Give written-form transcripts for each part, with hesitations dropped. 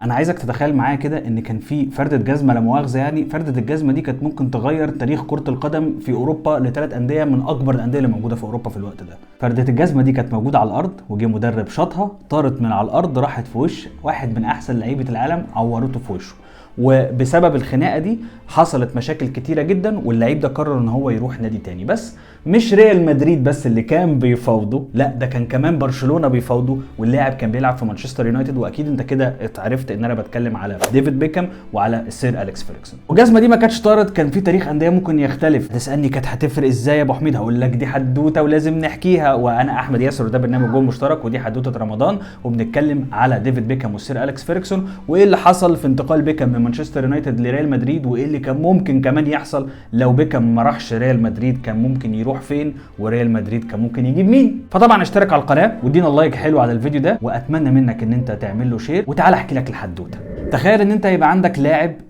انا عايزك تتخيل معايا كده ان كان في فردة جزمة، لا مؤاخذة يعني، فردة الجزمة دي كانت ممكن تغير تاريخ كرة القدم في اوروبا لثلاث اندية من اكبر الاندية اللي موجودة في اوروبا في الوقت ده. فردة الجزمة دي كانت موجودة على الارض، وجه مدرب شاطها طارت من على الارض راحت في وش واحد من احسن لعيبة العالم، عورته في وشه. وبسبب الخناقه دي حصلت مشاكل كتيره جدا، واللعيب ده قرر ان هو يروح نادي تاني. بس مش ريال مدريد بس اللي كان بيفاوضه، لا ده كان كمان برشلونه بيفاوضه، واللاعب كان بيلعب في مانشستر يونايتد. واكيد انت كده اتعرفت ان انا بتكلم على ديفيد بيكهام وعلى السير اليكس فيرجسون. والجزمه دي ما كانتش طارت، كان في تاريخ انديه ممكن يختلف. تسالني كانت هتفرق ازاي يا ابو حميد؟ هقول لك دي حدوته ولازم نحكيها. وانا احمد ياسر وده برنامج جول مشترك، ودي حدوته رمضان، وبنتكلم على ديفيد بيكهام والسير اليكس فيرجسون، وايه اللي حصل في انتقال بيكهام من مانشستر يونايتد لريال مدريد، وايه اللي كان ممكن كمان يحصل لو بيكهام ما راحش ريال مدريد، كان ممكن يروح فين، وريال مدريد كان ممكن يجيب مين. فطبعا اشترك على القناه وادينا اللايك حلو على الفيديو ده، واتمنى منك ان انت تعمل له شير. وتعالى احكي لك الحدوته. تخيل ان انت يبقى عندك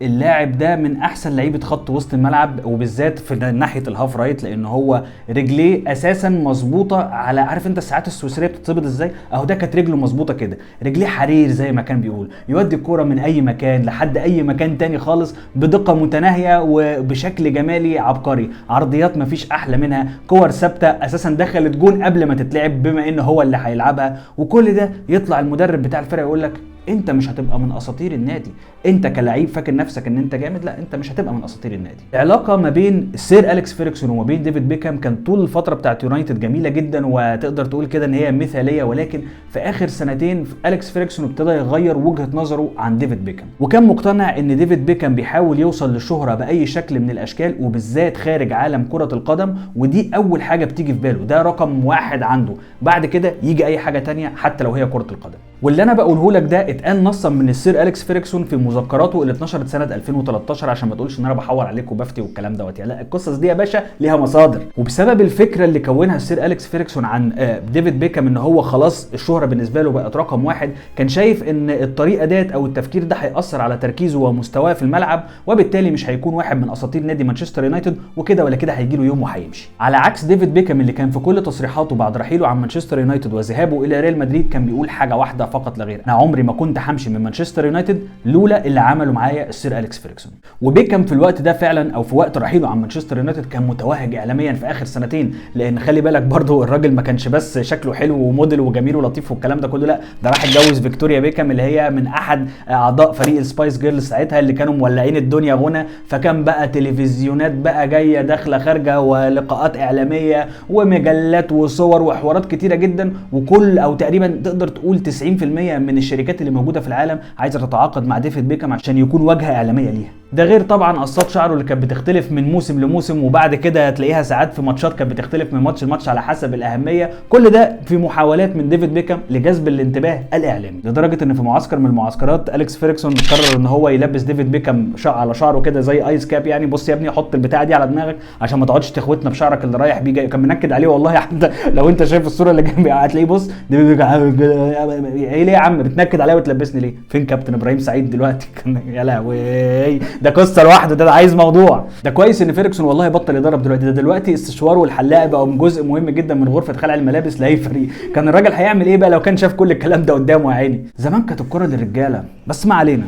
اللاعب ده من احسن لعيبه خط وسط الملعب، وبالذات في ناحيه الهاف رايت، لان هو رجليه اساسا مظبوطه على، عارف انت الساعات السويسريه بتتظبط ازاي؟ اهو ده كانت رجله مظبوطه كده، رجليه حرير زي ما كان بيقول، يودي الكوره من اي مكان لحد اي مكان تاني خالص بدقه متناهيه وبشكل جمالي عبقري. عرضيات مفيش احلى منها، كور ثابته اساسا دخلت جون قبل ما تتلعب بما ان هو اللي هيلعبها. وكل ده يطلع المدرب بتاع الفرقه يقول لك انت مش هتبقى من اساطير النادي، انت كلاعب فاكر نفسك ان انت جامد، لا انت مش هتبقى من اساطير النادي. العلاقه ما بين السير اليكس فيرجسون وما بين ديفيد بيكهام كان طول الفتره بتاعت يونايتد جميله جدا، وتقدر تقول كده ان هي مثاليه. ولكن في اخر سنتين اليكس فيرجسون ابتدى يغير وجهه نظره عن ديفيد بيكهام، وكان مقتنع ان ديفيد بيكهام بيحاول يوصل للشهره باي شكل من الاشكال، وبالذات خارج عالم كره القدم. ودي اول حاجه بتيجي في باله، ده رقم واحد عنده، بعد كده يجي اي حاجه تانية حتى لو هي كره القدم. واللي انا بقوله لك ده اتقال نصا من السير اليكس فيرجسون في مذكراته اللي اتنشرت سنه 2013، عشان ما تقولش ان انا بحور عليك وبفتي والكلام دوت. يعني لا، القصص دي يا باشا ليها مصادر. وبسبب الفكره اللي كونها السير اليكس فيرجسون عن ديفيد بيكهام ان هو خلاص الشهره بالنسبه له بقت رقم واحد، كان شايف ان الطريقه ديت او التفكير ده هياثر على تركيزه ومستواه في الملعب، وبالتالي مش هيكون واحد من اساطير نادي مانشستر يونايتد، وكده ولا كده هيجي له يوم وهيمشي. على عكس ديفيد بيكهام اللي كان في كل تصريحاته بعد رحيله عن مانشستر يونايتد وذهابه الى ريال مدريد كان بيقول حاجه واحده فقط لا غير: انا عمري ما كنت همشي من مانشستر يونايتد لولا اللي عمله معايا السير اليكس فيرجسون. وبيكهام في الوقت ده فعلا، او في وقت رحيله عن مانشستر يونايتد، كان متوهج اعلاميا في اخر سنتين. لان خلي بالك برضه الراجل ما كانش بس شكله حلو وموديل وجميل ولطيف والكلام ده كله، لا ده راح اتجوز فيكتوريا بيكهام اللي هي من احد اعضاء فريق السبايس جيرلز ساعتها، اللي كانوا مولعين الدنيا غنى. فكان بقى تلفزيونات بقى جايه داخله خارجه، ولقاءات اعلاميه ومجلات وصور وحوارات كتيره جدا. وكل او تقريبا تقدر تقول 90% من الشركات اللي موجوده في العالم عايزه تتعاقد مع ديفيد بيكهام عشان يكون واجهه اعلاميه ليها. ده غير طبعا قصات شعره اللي كانت بتختلف من موسم لموسم، وبعد كده هتلاقيها ساعات في ماتشات كانت بتختلف من ماتش لماتش على حسب الاهميه. كل ده في محاولات من ديفيد بيكهام لجذب الانتباه الاعلامي، لدرجه ان في معسكر من المعسكرات اليكس فيرجسون قرر ان هو يلبس ديفيد بيكهام على شعره كده زي ايس كاب. يعني بص يا ابني حط البتاعه دي على دماغك عشان ما تقعدش تخوتنا بشعرك اللي رايح بيه جاي. كان منكد عليه والله. حتى لو انت شايف الصوره اللي جنبي هتلاقيه بص ديفيد بيكهام ايه ليه يا عم بتنكد عليا وتلبسني ليه؟ فين كابتن ابراهيم سعيد دلوقتي؟ يا لهوي ده قصه لوحده، ده عايز موضوع. ده كويس ان فيرجسون والله بطل يضرب دلوقتي. ده دلوقتي السشوار والحلاق بقوا جزء مهم جدا من غرفه خلع الملابس لاي فريق. كان الراجل هيعمل ايه بقى لو كان شاف كل الكلام ده قدامه يا عيني؟ زمان كانت الكره للرجاله بس. ما علينا.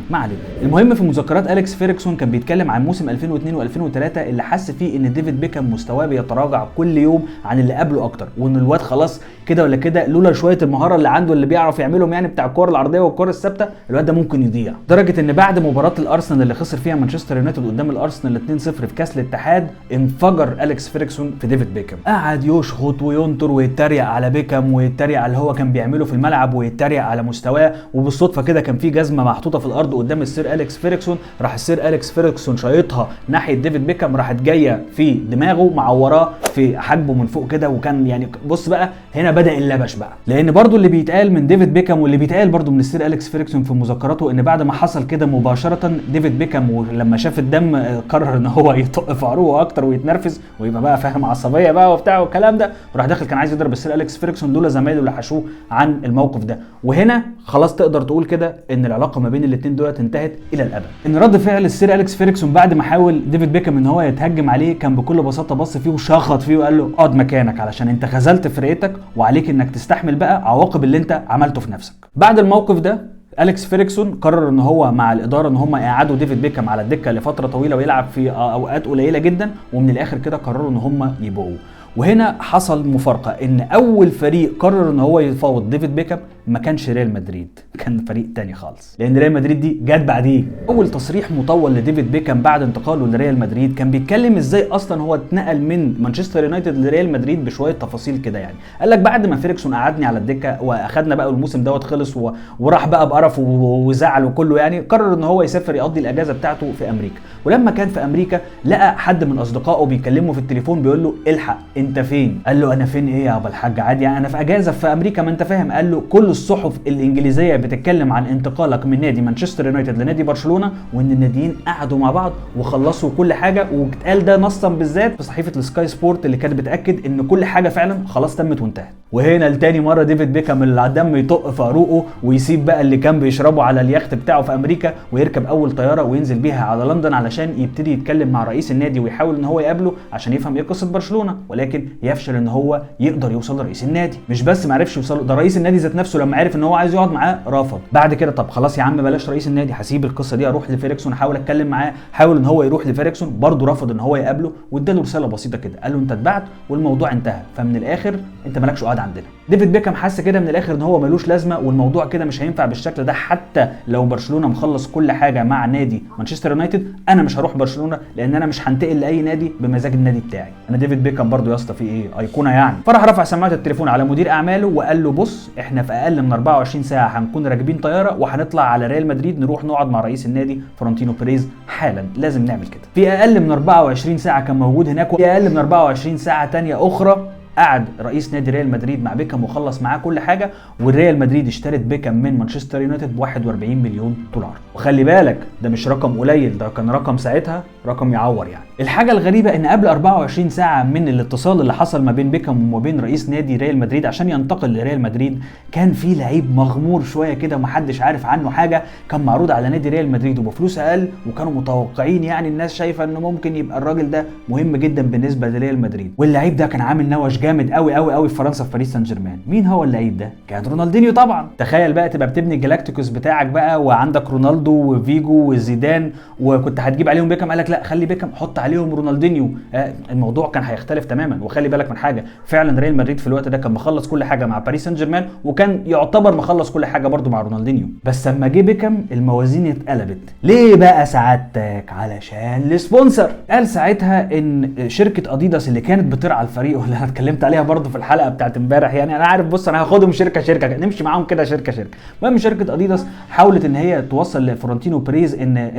المهم في مذكرات اليكس فيرجسون كان بيتكلم عن موسم 2002 و2003 اللي حس فيه ان ديفيد بيكهام مستواه بيتراجع كل يوم عن اللي قبله اكتر، وان الواد خلاص كده ولا كده لولا شويه المهاره اللي عنده اللي بيعرف يعملهم يعني بتاع الكره العرضيه والكره الثابته، الواد ده ممكن يضيع. لدرجه ان بعد مباراه الارسنال اللي خسر فيها مانشستر يونايتد قدام الارسنال 2-0 في كاس الاتحاد، انفجر اليكس فيرجسون في ديفيد بيكهام. قعد يشخط وينطر ويتريق على بيكهام، ويتريق على اللي هو كان بيعمله في الملعب، ويتريق على مستواه. وبالصدفه كده كان في جزمه محطوطه في الارض قدام السير اليكس فيرجسون، راح السير اليكس فيرجسون شايطها ناحيه ديفيد بيكهام، راحت جايه في دماغه معوراه في حاجبه من فوق كده. وكان يعني بص بقى هنا بدا اللبش بقى، لان برضو اللي بيتقال من ديفيد بيكهام واللي بيتقال برضو من السير اليكس فيرجسون في مذكراته ان بعد ما حصل كده مباشره ديفيد بيكهام لما شاف الدم قرر ان هو يطق في عروقه اكتر ويتنرفز ويبقى بقى فاهم عصبيه بقى وبتاع والكلام ده، وراح داخل كان عايز يضرب السير اليكس فيرجسون لولا زمايله اللي حشوه عن الموقف ده. وهنا خلاص تقدر تقول كده ان العلاقه ما بين الاثنين دولت انتهت الى الابد. ان رد فعل السير اليكس فيرجسون بعد ما حاول ديفيد بيكهام ان هو يتهجم عليه كان بكل بساطه بص فيه وشخط فيه وقال له اقعد مكانك علشان انت خذلت فرقتك وعليك انك تستحمل بقى عواقب اللي انت عملته في نفسك. بعد الموقف ده اليكس فيرجسون قرر ان هو مع الاداره ان هم يقعدوا ديفيد بيكهام على الدكه لفتره طويله ويلعب في اوقات قليله جدا، ومن الاخر كده قرروا ان هم يبيعوه. وهنا حصل مفارقه، ان اول فريق قرر ان هو يفاوض ديفيد بيكهام ما كانش ريال مدريد، كان فريق تاني خالص، لان ريال مدريد دي جت بعديه. اول تصريح مطول لديفيد بيكهام بعد انتقاله لريال مدريد كان بيتكلم ازاي اصلا هو اتنقل من مانشستر يونايتد لريال مدريد بشويه تفاصيل كده يعني. قال لك بعد ما فيرجسون قعدني على الدكه واخدنا بقى الموسم دوت خلص وراح بقى بقرف وزعل وكله يعني، قرر ان هو يسافر يقضي الاجازه بتاعته في امريكا. ولما كان في امريكا لقى حد من اصدقائه بيكلمه في التليفون بيقول له الحق انت فين؟ قال له انا فين ايه يا ابو الحاج، عادي انا في اجازه في امريكا ما انت فاهم. قال له كل الصحف الانجليزيه بتتكلم عن انتقالك من نادي مانشستر يونايتد لنادي برشلونه، وان الناديين قعدوا مع بعض وخلصوا كل حاجه، واتقال ده نصا بالذات في صحيفه السكاي سبورت اللي كانت بتاكد ان كل حاجه فعلا خلاص تمت وانتهت. وهنا لتاني مره ديفيد بيكهام اللي الدم يطق في عروقه ويسيب بقى اللي كان بيشربه على اليخت بتاعه في امريكا ويركب اول طياره وينزل بيها على لندن علشان يبتدي يتكلم مع رئيس النادي ويحاول ان هو يقابله عشان يفهم ايه قصه برشلونه، ولكن يفشل ان هو يقدر يوصل لرئيس النادي. مش بس ما عرفش يوصل، ده رئيس النادي ذات نفسه لما عرف ان هو عايز يقعد معاه رفض. بعد كده طب خلاص يا عم بلاش رئيس النادي، هسيب القصه دي اروح لفيرجسون احاول اتكلم معاه. حاول ان هو يروح لفيرجسون برضه رفض ان هو يقابله، واداله رساله بسيطه كده قال له انت اتبعت والموضوع انتهى، فمن الاخر انت مالكش قعد عندنا. ديفيد بيكهام حس كده من الاخر ان هو ملوش لازمه والموضوع كده مش هينفع بالشكل ده، حتى لو برشلونه مخلص كل حاجه مع نادي مانشستر يونايتد انا مش هروح برشلونه، لان انا مش هنتقل لاي نادي بمزاج النادي بتاعي. انا ديفيد بيكهام برضه يا اسطى في ايه ايقونه يعني. فراح رفع سماعه التليفون على مدير اعماله وقال له بص احنا في اقل من 24 ساعه هنكون راكبين طياره وهنطلع على ريال مدريد نروح نقعد مع رئيس النادي فلورنتينو بيريز حالا، لازم نعمل كده. في اقل من 24 ساعه كان موجود هناك، وفي اقل من 24 ساعه ثانيه اخرى قعد رئيس نادي ريال مدريد مع بيكهام وخلص معاه كل حاجه، والريال مدريد اشترت بيكهام من مانشستر يونايتد ب 41 مليون دولار. وخلي بالك ده مش رقم قليل، ده كان رقم ساعتها رقم يعور يعني. الحاجه الغريبه ان قبل 24 ساعه من الاتصال اللي حصل ما بين بيكهام وما بين رئيس نادي ريال مدريد عشان ينتقل لريال مدريد، كان في لعيب مغمور شويه كده ومحدش عارف عنه حاجه، كان معروض على نادي ريال مدريد وبفلوس اقل، وكانوا متوقعين يعني الناس شايفه انه ممكن يبقى الراجل ده مهم جدا بالنسبه لريال مدريد. واللعيب ده كان عامل نوش جامد قوي قوي قوي في فرنسا في باريس سان جيرمان. مين هو اللعيب ده؟ كان رونالدينيو طبعا. تخيل بقى تبقى بتبني الجلاكتيكوس بتاعك بقى وعندك رونالدو وفيجو وزيدان وكنت هتجيب عليهم بيكهام، قال لك لا خلي بيكهام حط عليهم رونالدينيو. الموضوع كان هيختلف تماما. وخلي بالك من حاجه، فعلا ريال مدريد في الوقت ده كان مخلص كل حاجه مع باريس سان جيرمان وكان يعتبر مخلص كل حاجه برده مع رونالدينيو، بس لما جه بيكهام الموازين اتقلبت. ليه بقى سعادتك؟ علشان السبونسر. قال ساعتها ان شركه اديداس اللي كانت بترعى الفريق واللي انا اتكلمت عليها برده في الحلقه بتاعت امبارح يعني، انا عارف بص انا هاخدهم شركه نمشي معاهم كده شركه. المهم شركه اديداس حاولت ان هي توصل لفلورنتينو بيريز ان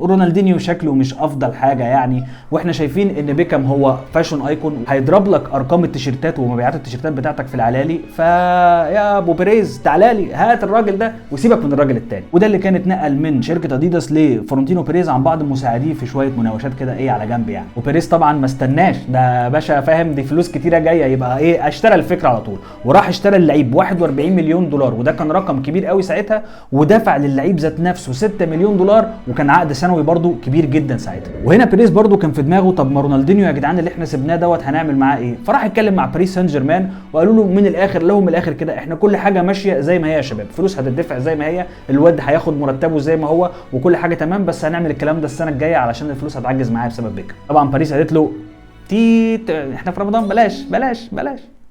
رونالدينيو شكله مش افضل حاجه يعني، واحنا شايفين ان بيكهام هو فاشون ايكون هيضرب لك ارقام التيشيرتات ومبيعات التيشيرتات بتاعتك في العلالي، فيا ابو بيريز تعالى لي هات الراجل ده وسيبك من الراجل التاني. وده اللي كان اتنقل من شركه اديداس لفلورنتينو بيريز عن بعض مساعديه في شويه مناوشات كده ايه على جنب يعني. وبيريز طبعا ما استناش، ده باشا فاهم دي فلوس كتيره جايه، يبقى ايه اشترى الفكره على طول وراح اشترى اللعيب ب 41 مليون دولار، وده كان رقم كبير قوي ساعتها، ودفع للعيب ذات نفسه 6 مليون دولار، وكان عقد سنوي برده كبير جدا ساعتها. وهنا بيريز برده كان في دماغه طب ما رونالدينيو يا جدعان اللي احنا سبناه دوت هنعمل معاه ايه؟ فراح يتكلم مع باريس سان جيرمان وقالوا له من الاخر لهم الاخر كده احنا كل حاجه ماشيه زي ما هي يا شباب، فلوس هتدفع زي ما هي، الواد هياخد مرتبه زي ما هو وكل حاجه تمام، بس هنعمل الكلام ده السنه الجايه علشان الفلوس هتعجز معايا بسبب بيكهام. طبعا باريس قالت له تيت احنا في رمضان بلاش.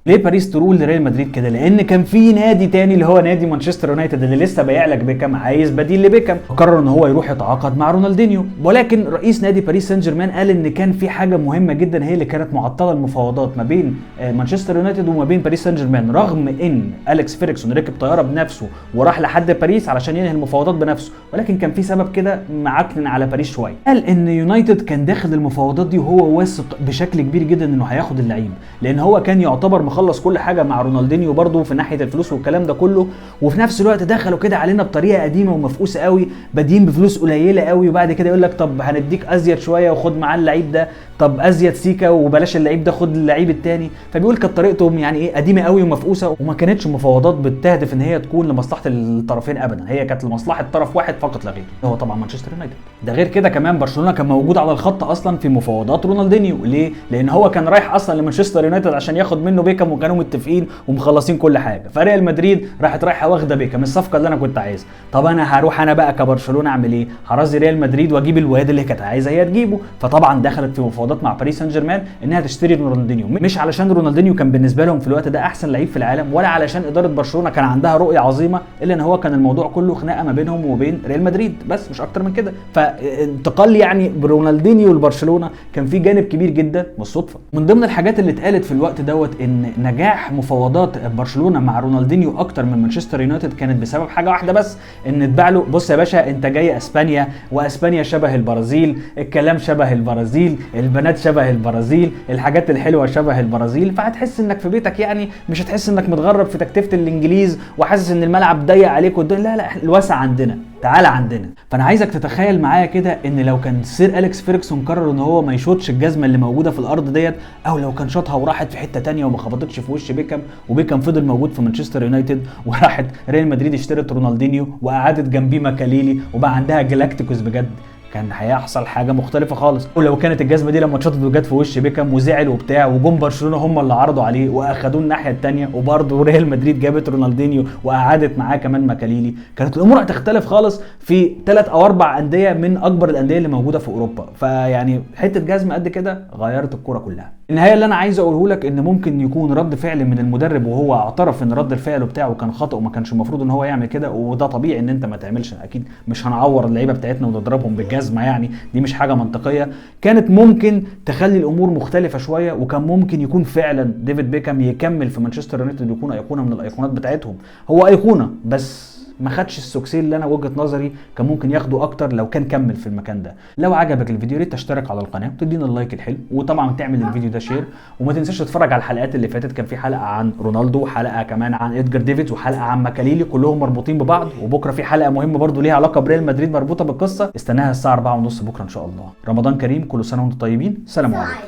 ليه باريس تروح لريال مدريد كده؟ لان كان في نادي تاني اللي هو نادي مانشستر يونايتد اللي لسه بايع لك بيكهام عايز بديل لبيكهام، فقرر ان هو يروح يتعاقد مع رونالدينيو. ولكن رئيس نادي باريس سان جيرمان قال ان كان في حاجه مهمه جدا هي اللي كانت معطله المفاوضات ما بين مانشستر يونايتد وما بين باريس سان جيرمان، رغم ان اليكس فيرجسون ركب طياره بنفسه وراح لحد باريس علشان ينهي المفاوضات بنفسه، ولكن كان في سبب كده معكنن على باريس شويه. قال ان يونايتد كان داخل المفاوضات دي وهو واثق بشكل كبير جدا انه هياخد اللعيب، لان هو كان يعتبر مخلص كل حاجه مع رونالدينيو برضه في ناحيه الفلوس والكلام ده كله، وفي نفس الوقت دخلوا كده علينا بطريقه قديمه ومفقوسه قوي، بادين بفلوس قليله قوي، وبعد كده يقول لك طب هنديك ازيد شويه وخد معاه اللعيب ده، طب ازيد سيكا وبلاش اللعيب ده خد اللعيب الثاني. فبيقول كانت طريقتهم يعني ايه قديمه قوي ومفقوسه، وما كانتش مفاوضات بتهدف ان هي تكون لمصلحه الطرفين ابدا، هي كانت لمصلحه طرف واحد فقط لا غير، هو طبعا مانشستر يونايتد. ده غير كده كمان برشلونه كان موجود على الخط اصلا في مفاوضات رونالدينيو. ليه؟ لان هو كان رايح اصلا لمانشستر يونايتد عشان ياخد منه بيكهام بيكهام وكانوا متفقين ومخلصين كل حاجه، فريال مدريد راحت رايحه واخده بيكهام، الصفقه اللي انا كنت عايزها. طب انا هروح انا بقى كبرشلونه اعمل ايه؟ هرازي ريال مدريد واجيب الواد اللي كانت عايزه هي تجيبه. فطبعا دخلت في مفاوضات مع باريس سان جيرمان انها تشتري رونالدينيو، مش علشان رونالدينيو كان بالنسبه لهم في الوقت ده احسن لعيب في العالم، ولا علشان اداره برشلونه كان عندها رؤيه عظيمه، الا ان هو كان الموضوع كله خناقه ما بينهم وبين ريال مدريد بس، مش اكتر من كده. فانتقال يعني برونالدينيو لبرشلونه كان في جانب كبير جدا من الصدفه. من ضمن الحاجات اللي اتقالت في الوقت دوت ان نجاح مفاوضات برشلونه مع رونالدينيو اكتر من مانشستر يونايتد كانت بسبب حاجه واحده بس، ان اتباع له. بص يا باشا، انت جاي اسبانيا، واسبانيا شبه البرازيل، الكلام شبه البرازيل، البنات شبه البرازيل، الحاجات الحلوه شبه البرازيل، فهتحس انك في بيتك، يعني مش هتحس انك متغرب في تكتيفه الانجليز وحاسس ان الملعب ضيق عليك لا لا، الواسع عندنا، تعالى عندنا. فانا عايزك تتخيل معايا كده ان لو كان سير اليكس فيرجسون قرر ان هو ما يشوطش الجزمه اللي موجوده في الارض ديت، او لو كان شاطها وراحت في حته تانية وما خبطتش في وش بيكهام، وبيكهام فضل موجود في مانشستر يونايتد، وراحت ريال مدريد اشترت رونالدينيو وقعدت جنبيه ماكاليلي وبقى عندها جلاكتيكوس بجد، كان هيحصل حاجه مختلفه خالص. ولو كانت الجزمه دي لما اتشاطت وجت في وش بيكهام وزعل وبتاع، وجم برشلونه هم اللي عرضوا عليه واخدوه الناحيه الثانيه، وبرضه ريال مدريد جابت رونالدينيو وقعدت معاه كمان ماكاليلي، كانت الامور هتختلف خالص في 3 أو 4 انديه من اكبر الانديه اللي موجوده في اوروبا. فيعني حته جزمه قد كده غيرت الكوره كلها. النهايه اللي انا عايز اقوله لك ان ممكن يكون رد فعل من المدرب، وهو اعترف ان رد الفعل بتاعه كان خطأ وما كانش المفروض ان هو يعمل كده، وده طبيعي ان انت ما تعملش، اكيد مش هنعور اللعيبه بتاعتنا ونضربهم بالجزمه، يعني دي مش حاجه منطقيه. كانت ممكن تخلي الامور مختلفه شويه، وكان ممكن يكون فعلا ديفيد بيكهام يكمل في مانشستر يونايتد ويكون ايقونه من الايقونات بتاعتهم. هو ايقونه بس ما خدش السوكسي اللي انا وجهه نظري كان ممكن ياخده اكتر لو كان كمل في المكان ده. لو عجبك الفيديو ريت تشترك على القناه وتدينا اللايك الحلو، وطبعا تعمل الفيديو ده شير، وما تنساش تتفرج على الحلقات اللي فاتت، كان في حلقه عن رونالدو وحلقه كمان عن ادجار ديفيدز وحلقه عن ماكاليلي، كلهم مربوطين ببعض. وبكره في حلقه مهمه برضو ليها علاقه بريال مدريد مربوطه بالقصه، استناها الساعه 4:30 بكره ان شاء الله. رمضان كريم، كل سنه وانتم طيبين، سلام عليكم.